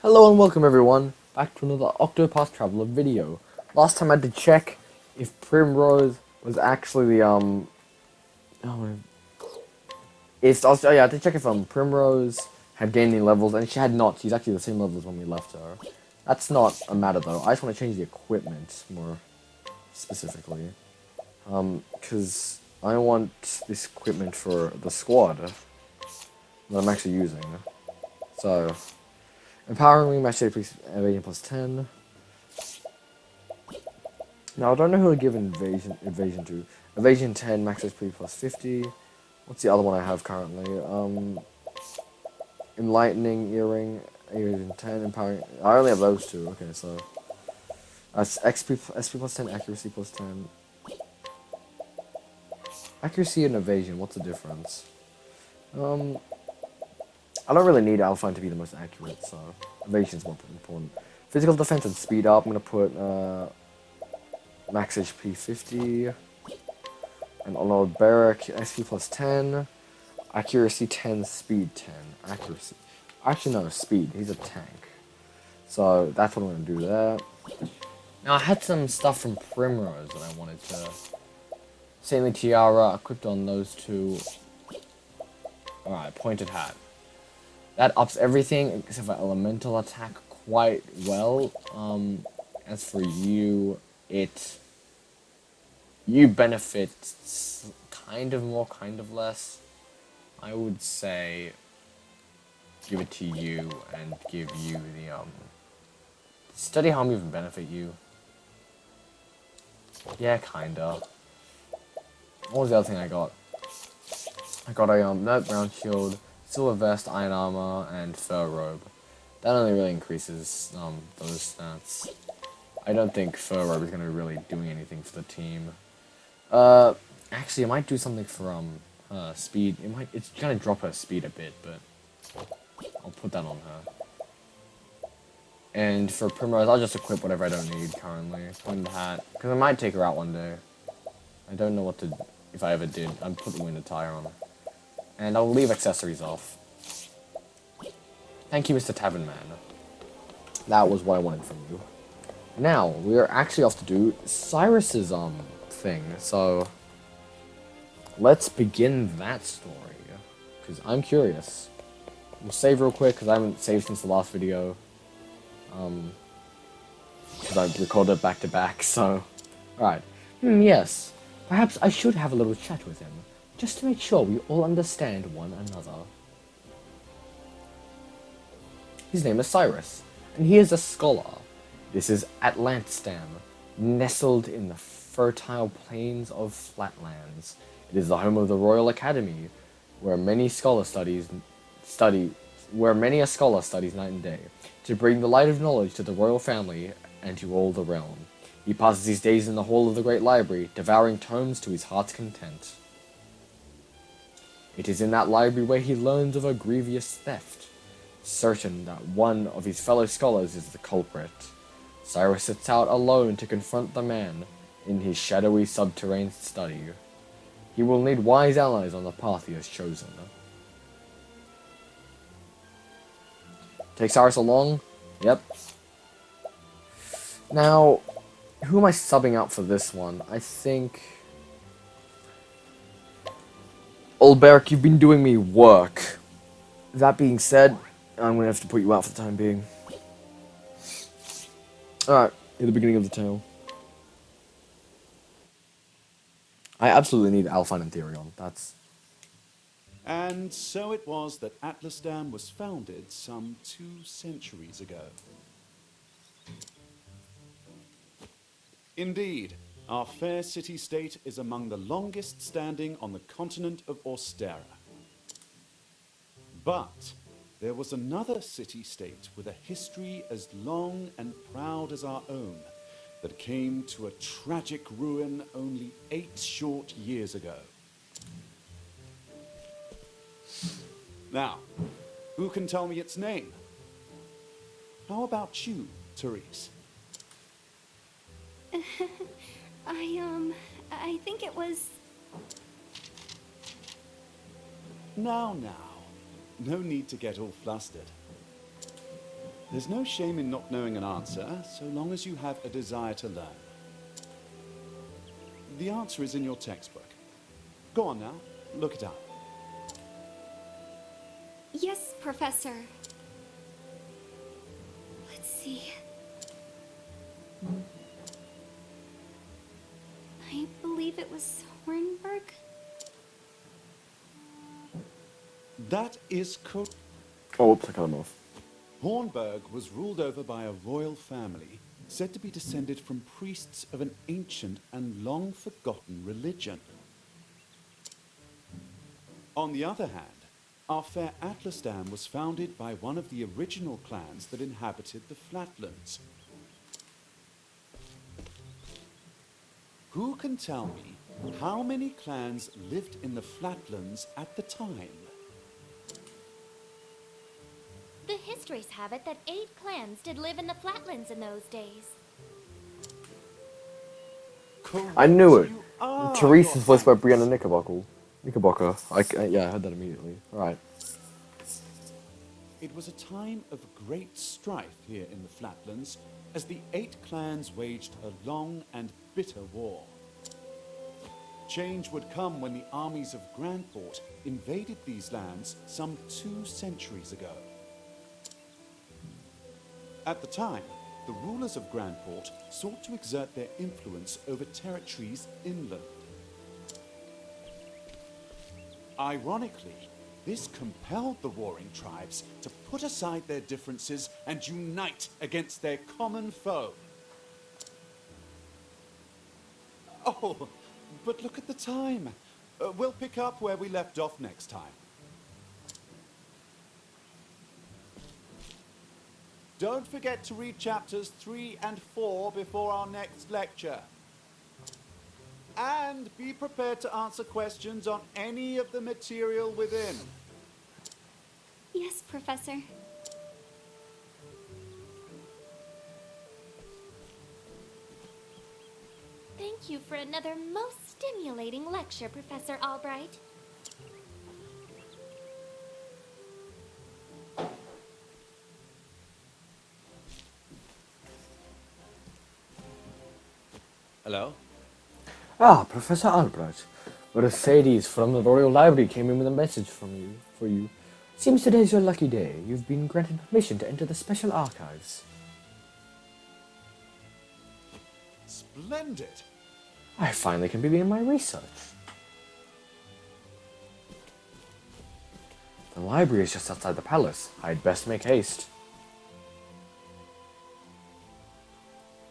Hello and welcome everyone back to another Octopath Traveler video. Last time I had to check if Primrose was actually the oh, I had to check if Primrose had gained any levels, and she had not. She's actually the same level as when we left her. That's not a matter though. I just want to change the equipment more specifically, because I want this equipment for the squad that I'm actually using. So. Empowering wing, match HP evasion plus 10. Now I don't know who I give evasion to. Evasion 10, max HP plus 50. What's the other one I have currently? Enlightening earring, evasion 10, empowering. I only have those two. Okay, so that's SP plus 10, accuracy plus 10. Accuracy and evasion. What's the difference? I don't really need Alphine to be the most accurate, so evasion's more important. Physical defense and speed up. I'm gonna put max HP 50, and on old Barrack SP plus 10, accuracy 10, speed 10. Accuracy. Actually, no, speed. He's a tank, so that's what I'm gonna do there. Now I had some stuff from Primrose that I wanted to. Saintly Tiara equipped on those two. Alright, pointed hat. That ups everything except for elemental attack quite well. As for you, you benefit kind of more, kind of less. I would say give it to you and give you the study harm even benefit you. Yeah, kinda. What was the other thing I got? I got a note ground shield, silver vest, iron armor, and fur robe. That only really increases those stats. I don't think fur robe is gonna be really doing anything for the team. Actually, it might do something for speed. It's gonna drop her speed a bit, but I'll put that on her. And for Primrose, I'll just equip whatever I don't need currently. Pointed hat, because I might take her out one day. I don't know what to. If I ever did, I'd put the winter tire on her. And I'll leave accessories off. Thank you, Mr. Tavern Man. That was what I wanted from you. Now, we are actually off to do Cyrus's, thing. So, let's begin that story. Because I'm curious. We'll save real quick, because I haven't saved since the last video. Because I recorded it back to back, so. Alright. Yes. Perhaps I should have a little chat with him. Just to make sure we all understand one another. His name is Cyrus, and he is a scholar. This is Atlantstam, nestled in the fertile plains of Flatlands. It is the home of the Royal Academy, where many a scholar studies night and day, to bring the light of knowledge to the royal family and to all the realm. He passes his days in the hall of the great library, devouring tomes to his heart's content. It is in that library where he learns of a grievous theft. Certain that one of his fellow scholars is the culprit, Cyrus sets out alone to confront the man in his shadowy subterranean study. He will need wise allies on the path he has chosen. Take Cyrus along? Yep. Now, who am I subbing out for this one? I think... Old Barrack, you've been doing me work. That being said, I'm gonna have to put you out for the time being. Alright, in the beginning of the tale. I absolutely need Alphine and Therion. That's... And so it was that Atlasdam was founded some 2 centuries ago. Indeed, our fair city-state is among the longest standing on the continent of Austera. But there was another city-state with a history as long and proud as our own that came to a tragic ruin only 8 short years ago. Now, who can tell me its name? How about you, Therese? I think it was... Now, no need to get all flustered. There's no shame in not knowing an answer, so long as you have a desire to learn. The answer is in your textbook. Go on now, look it up. Yes, Professor. Let's see. I believe it was Hornburg. That is correct. Oh, whoops, I cut him off. Hornburg was ruled over by a royal family, said to be descended from priests of an ancient and long-forgotten religion. On the other hand, our fair Atlasdam was founded by one of the original clans that inhabited the Flatlands. Who can tell me how many clans lived in the Flatlands at the time? The histories have it that 8 clans did live in the Flatlands in those days. I knew it. You are, Therese is Your voiced by Highness. Brianna Knickerbocker. Yeah, I heard that immediately. Alright. It was a time of great strife here in the Flatlands, as the 8 clans waged a long and bitter war. Change would come when the armies of Grandport invaded these lands some 2 centuries ago. At the time, the rulers of Grandport sought to exert their influence over territories inland. Ironically, this compelled the warring tribes to put aside their differences and unite against their common foe. Oh, but look at the time. We'll pick up where we left off next time. Don't forget to read chapters 3 and 4 before our next lecture. And be prepared to answer questions on any of the material within. Yes, Professor. Thank you for another most stimulating lecture, Professor Albright. Hello? Ah, Professor Albright. Mercedes from the Royal Library came in with a message for you. Seems today's your lucky day. You've been granted permission to enter the special archives. Splendid! I finally can begin my research. The library is just outside the palace. I'd best make haste.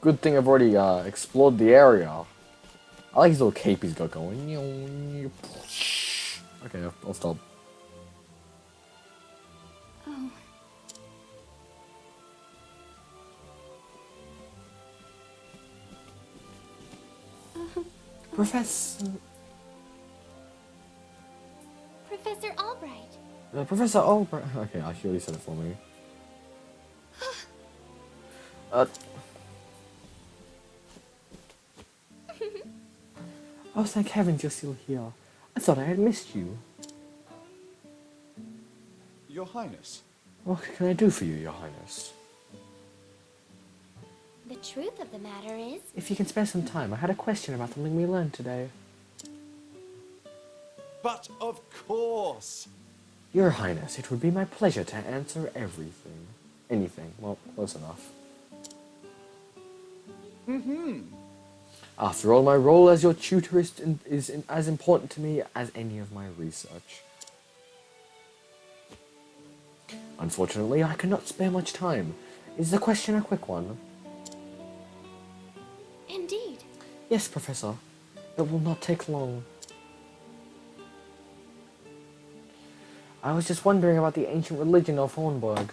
Good thing I've already explored the area. I like his little cape he's got going. Okay, I'll stop. Oh. Professor Albright. Professor Albright. Okay, she already said it for me. Oh, thank heavens you're still here. I thought I had missed you. Your Highness. What can I do for you, Your Highness? The truth of the matter is... If you can spare some time, I had a question about something we learned today. But of course! Your Highness, it would be my pleasure to answer everything. Anything. Well, close enough. After all, my role as your tutor is as important to me as any of my research. Unfortunately, I cannot spare much time. Is the question a quick one? Indeed. Yes, Professor. It will not take long. I was just wondering about the ancient religion of Hornburg.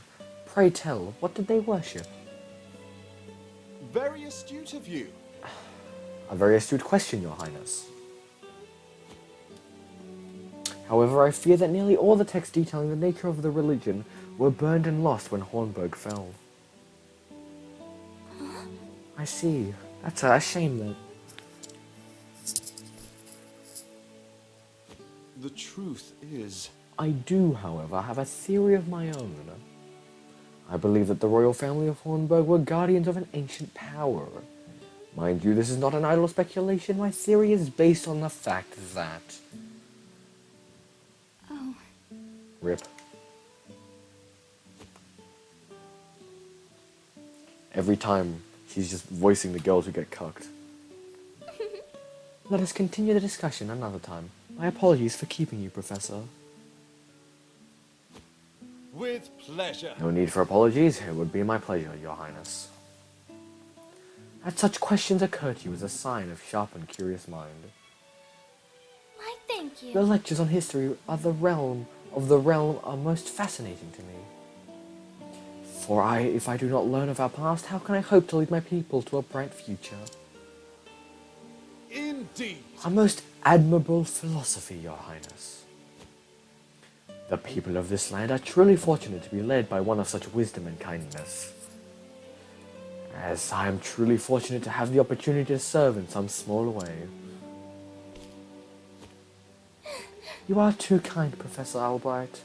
Pray tell, what did they worship? Very astute of you. A very astute question, Your Highness. However, I fear that nearly all the texts detailing the nature of the religion were burned and lost when Hornburg fell. I see. That's a shame, then. The truth is... I do, however, have a theory of my own. I believe that the royal family of Hornburg were guardians of an ancient power. Mind you, this is not an idle speculation. My theory is based on the fact that... Oh, Rip. Every time, she's just voicing the girls who get cucked. Let us continue the discussion another time. My apologies for keeping you, Professor. With pleasure. No need for apologies. It would be my pleasure, Your Highness. That such questions occur to you is a sign of sharp and curious mind. why, thank Your you. lectures on history are realm are most fascinating to me. For if I do not learn of our past, how can I hope to lead my people to a bright future? Indeed. A most admirable philosophy, Your Highness. The people of this land are truly fortunate to be led by one of such wisdom and kindness. As I am truly fortunate to have the opportunity to serve in some small way. You are too kind, Professor Albright.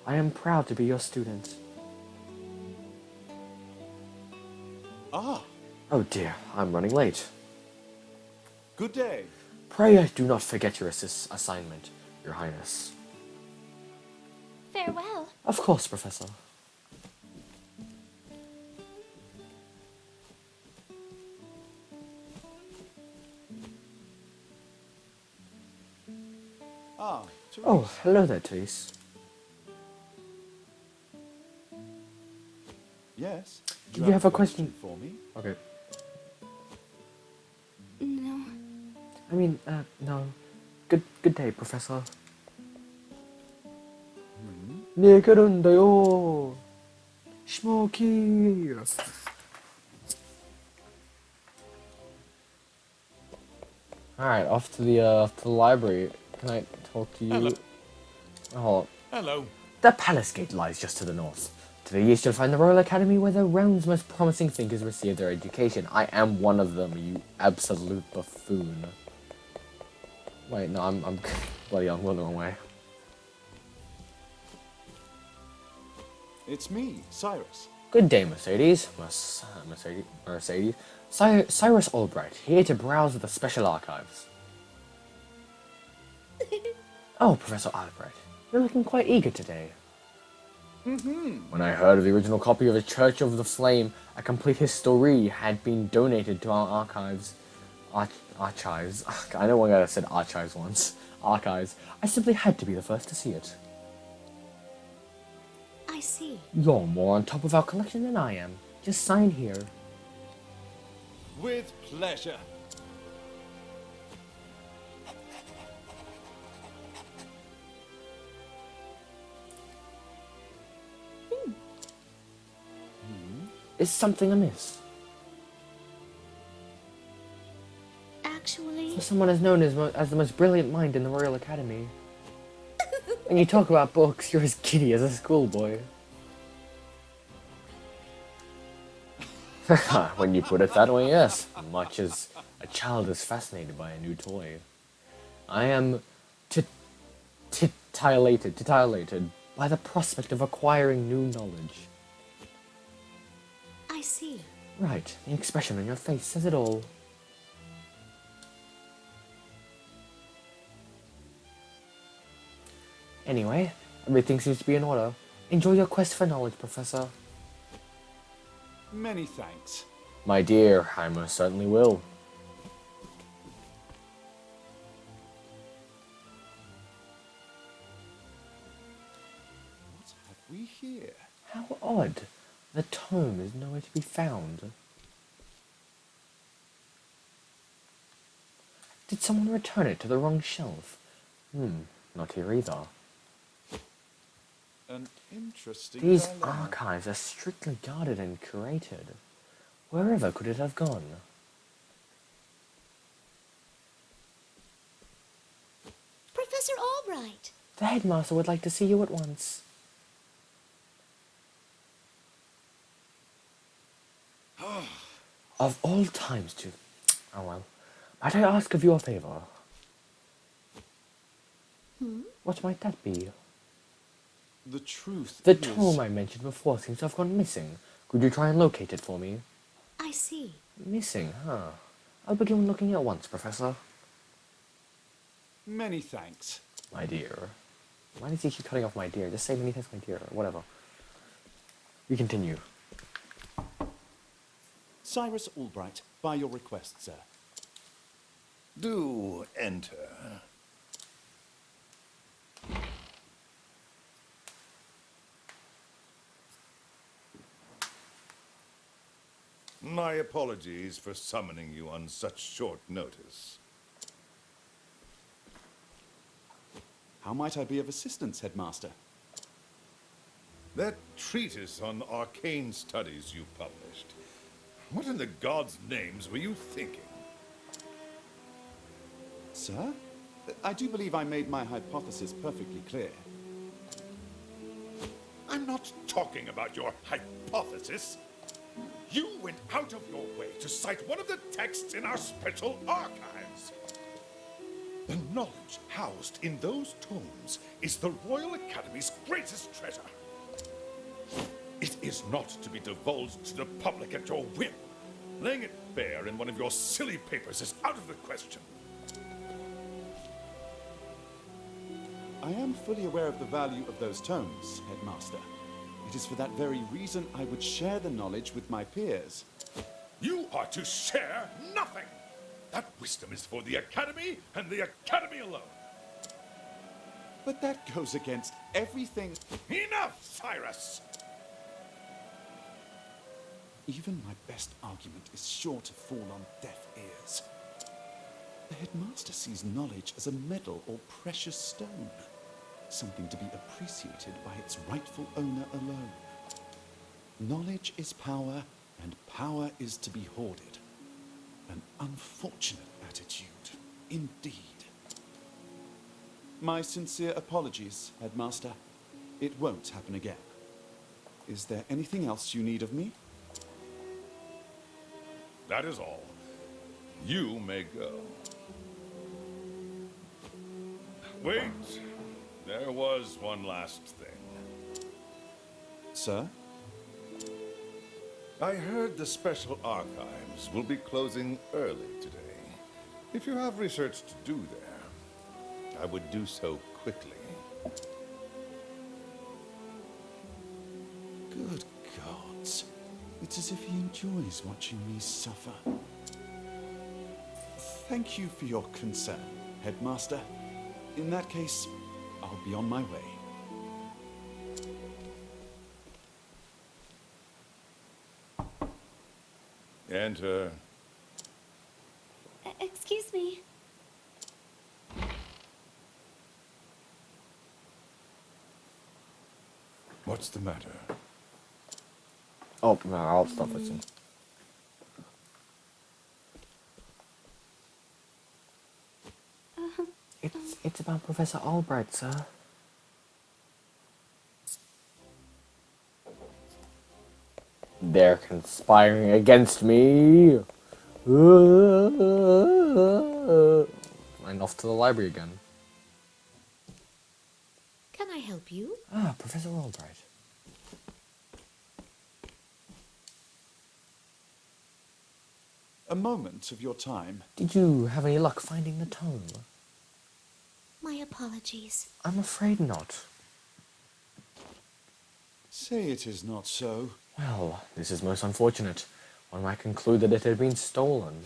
I am proud to be your student. Ah, Oh dear, I'm running late. good day. Pray do not forget your assignment, Your Highness. Farewell. Of course, Professor. Ah, Therese. Oh, hello there, Therese. Yes. Do you have a question for me? Okay. No. I mean, no. Good day, Professor. 네 그런데요. Smokey. Alright, off to the library. Can I talk to you? Hello. Oh, Hello. the palace gate lies just to the north. To the east you'll find the Royal Academy where the realm's most promising thinkers receive their education. I am one of them, you absolute buffoon. Wait, no, I'm bloody I'm going the wrong way. It's me, Cyrus. Good day, Mercedes. Mercedes. Cyrus Albright, here to browse the special archives. Oh, Professor Albright, you're looking quite eager today. When I heard of the original copy of the Church of the Flame, a complete history had been donated to our archives. Archives. I know one guy that said archives once. Archives. I simply had to be the first to see it. I see. You're more on top of our collection than I am. Just sign here. With pleasure. Is something amiss? Actually, For someone as known as the most brilliant mind in the Royal Academy. When you talk about books, you're as giddy as a schoolboy. When you put it that way, yes. Much as a child is fascinated by a new toy. I am titillated by the prospect of acquiring new knowledge. I see. Right, the expression on your face says it all. Anyway, everything seems to be in order. Enjoy your quest for knowledge, Professor. Many thanks. My dear, I most certainly will. What have we here? How odd. The tome is nowhere to be found. Did someone return it to the wrong shelf? Not here either. An interesting These dilemma. archives are strictly guarded and curated. Wherever could it have gone? Professor Albright. The headmaster would like to see you at once. Of all times to... Oh well. Might I ask of you a favour? What might that be? The truth The is... tome I mentioned before seems to have gone missing. Could you try and locate it for me? I see. Missing, huh? I'll begin looking at once, Professor. Many thanks. My dear. Why does he keep cutting off my dear? Just say many thanks, my dear, or whatever. We continue. Cyrus Albright, by your request, sir. Do enter. My apologies for summoning you on such short notice. How might I be of assistance, Headmaster? That treatise on arcane studies you published. What in the gods' names were you thinking? Sir? I do believe I made my hypothesis perfectly clear. I'm not talking about your hypothesis. You went out of your way to cite one of the texts in our special archives. The knowledge housed in those tomes is the Royal Academy's greatest treasure. It is not to be divulged to the public at your whim. Laying it bare in one of your silly papers is out of the question. I am fully aware of the value of those tomes, Headmaster. It is for that very reason I would share the knowledge with my peers. You are to share nothing. That wisdom is for the Academy and the Academy alone. But that goes against everything... Enough, Cyrus! Even my best argument is sure to fall on deaf ears. The Headmaster sees knowledge as a medal or precious stone, something to be appreciated by its rightful owner alone. Knowledge is power, and power is to be hoarded. An unfortunate attitude, indeed. My sincere apologies, Headmaster. It won't happen again. Is there anything else you need of me? That is all. You may go. Wait. There was one last thing. Sir? I heard the Special Archives will be closing early today. If you have research to do there, I would do so quickly. Good gods. It's as if he enjoys watching me suffer. Thank you for your concern, Headmaster. In that case, I'll be on my way. Enter. Excuse me. What's the matter? Oh, no, I'll stop listening. It's about Professor Albright, sir. They're conspiring against me. And off to the library again. Can I help you? Ah, Professor Albright. A moment of your time. Did you have any luck finding the tome? My apologies. I'm afraid not. Say it is not so. Well, this is most unfortunate. One might conclude that it had been stolen.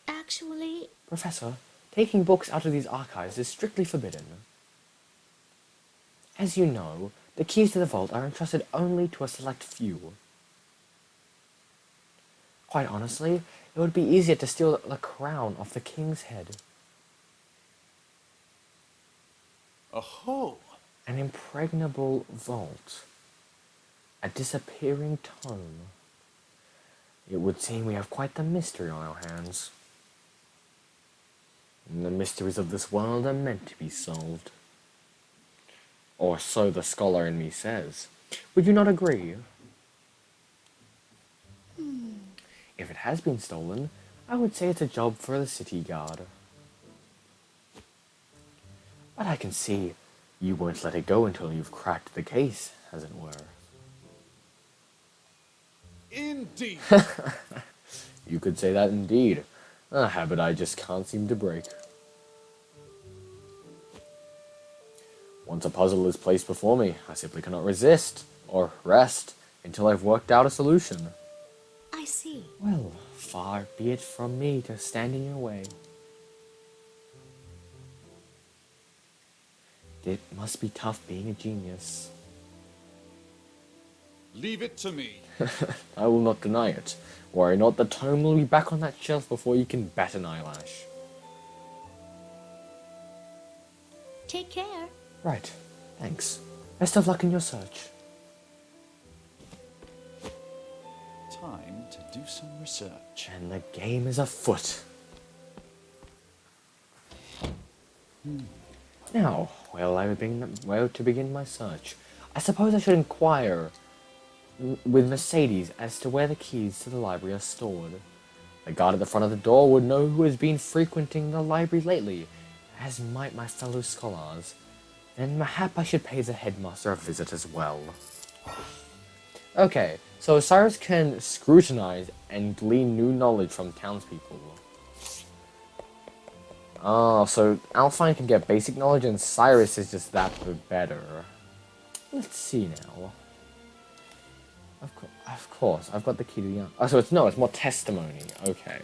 Actually, Professor, taking books out of these archives is strictly forbidden. As you know, the keys to the vault are entrusted only to a select few. Quite honestly, it would be easier to steal the crown off the king's head. Aho! An impregnable vault. A disappearing tome. It would seem we have quite the mystery on our hands. And the mysteries of this world are meant to be solved. Or so the scholar in me says. Would you not agree? If it has been stolen, I would say it's a job for the city guard. But I can see You won't let it go until you've cracked the case, as it were. Indeed. You could say that indeed. A habit I just can't seem to break. Once a puzzle is placed before me, I simply cannot resist, or rest, until I've worked out a solution. I see. Well, far be it from me to stand in your way. It must be tough being a genius. Leave it to me. I will not deny it. Worry not, the tome will be back on that shelf before you can bat an eyelash. Take care. Right, thanks. Best of luck in your search. Time to do some research. And the game is afoot. Now, where to begin my search? I suppose I should inquire with Mercedes as to where the keys to the library are stored. The guard at the front of the door would know who has been frequenting the library lately, as might my fellow scholars. Then mayhap I should pay the headmaster a visit as well. Okay, so Cyrus can scrutinize and glean new knowledge from townspeople. Oh, so Alphine can get basic knowledge and Cyrus is just that bit better. Let's see now. Of course, I've got the key to the... Oh, so it's more testimony. Okay.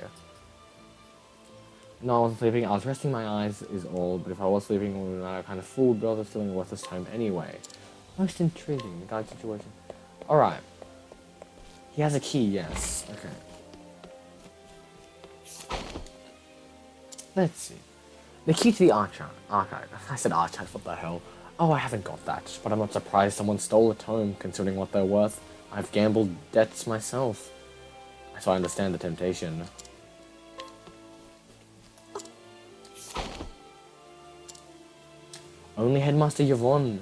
No, I wasn't sleeping. I was resting my eyes is all, but if I was sleeping, it would matter kind of fool, but also still in worthless time anyway. Most intriguing, the guide situation. Alright. He has a key, yes. Okay. Let's see. The key to the archive. I said archive, what the hell? Oh, I haven't got that, but I'm not surprised someone stole a tome, considering what they're worth. I've gambled debts myself, so I understand the temptation. Only Headmaster Yvonne,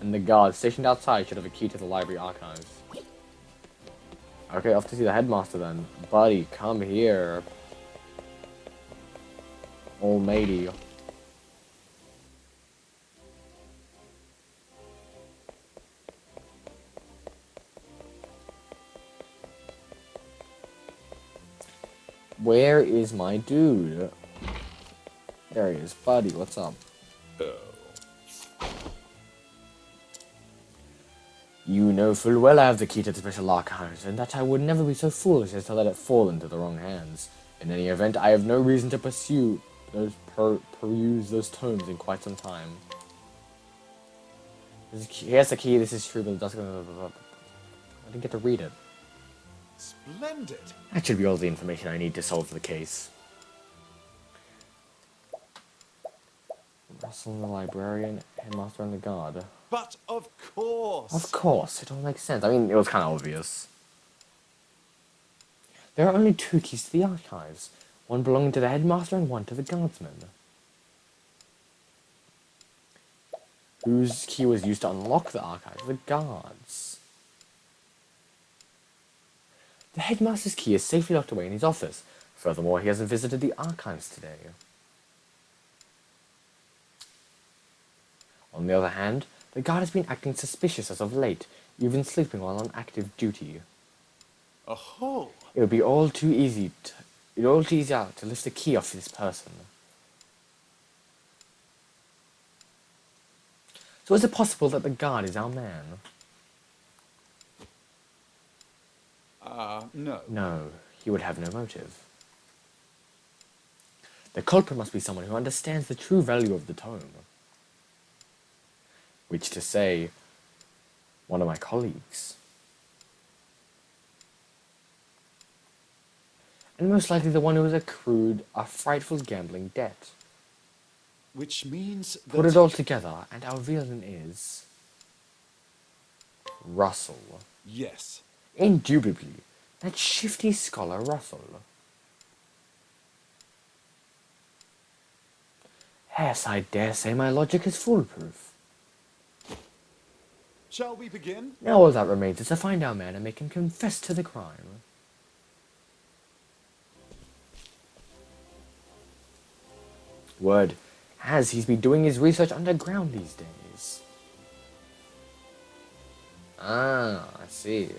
and the guard stationed outside should have a key to the library archives. Okay, off to see the headmaster then. Buddy, come here. Old matey. Where is my dude? There he is. Buddy, what's up? You know full well I have the key to the special archives, and that I would never be so foolish as to let it fall into the wrong hands. In any event, I have no reason to peruse those tomes in quite some time. Here's the key, this is true, but it doesn't... I didn't get to read it. Splendid. That should be all the information I need to solve the case. Russell, the librarian, headmaster, and the guard. But of course. Of course, it all makes sense. I mean, it was kind of obvious. There are only 2 keys to the archives. One belonging to the headmaster and one to the guardsman. Whose key was used to unlock the archives? The guards. The headmaster's key is safely locked away in his office. Furthermore, he hasn't visited the archives today. On the other hand, the guard has been acting suspicious as of late, even sleeping while on active duty. Oh. It would be all too easy to lift the key off this person. So is it possible that the guard is our man? No. No, he would have no motive. The culprit must be someone who understands the true value of the tome. Which to say, one of my colleagues. And most likely the one who has accrued a frightful gambling debt. Which means that... Put it all together, and our villain is... Russell. Yes. Indubitably, that shifty scholar Russell. Yes, I dare say my logic is foolproof. Shall we begin? Now all that remains is to find our man and make him confess to the crime. Word, as he's been doing his research underground these days. Ah, I see.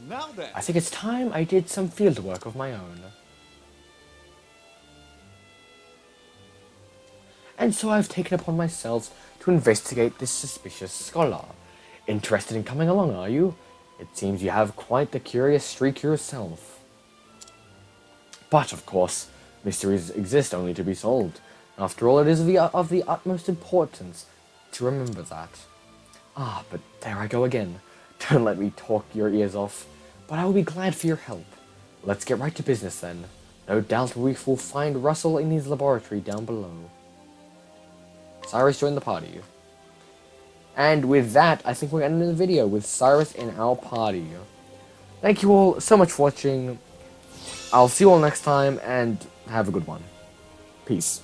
Now then. I think it's time I did some field work of my own. And so I've taken upon myself to investigate this suspicious scholar. Interested in coming along, are you? It seems you have quite the curious streak yourself. But, of course, mysteries exist only to be solved. After all, it is of the utmost importance to remember that. Ah, but there I go again. Don't let me talk your ears off, but I will be glad for your help. Let's get right to business then. No doubt we will find Russell in his laboratory down below. Cyrus joined the party. And with that, I think we're ending the video with Cyrus in our party. Thank you all so much for watching. I'll see you all next time, and have a good one. Peace.